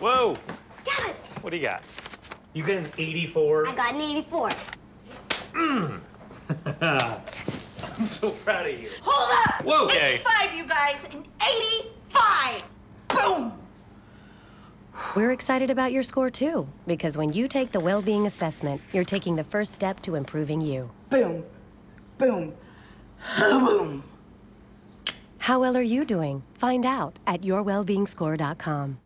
Whoa! Dad! What do you got? You get an 84? I got an 84. I'm so proud of you. Hold up! Whoa! 85, you guys! An 85! Boom! We're excited about your score, too, because when you take the well-being assessment, you're taking the first step to improving you. Boom. Boom. Boom. How well are you doing? Find out at yourwellbeingscore.com.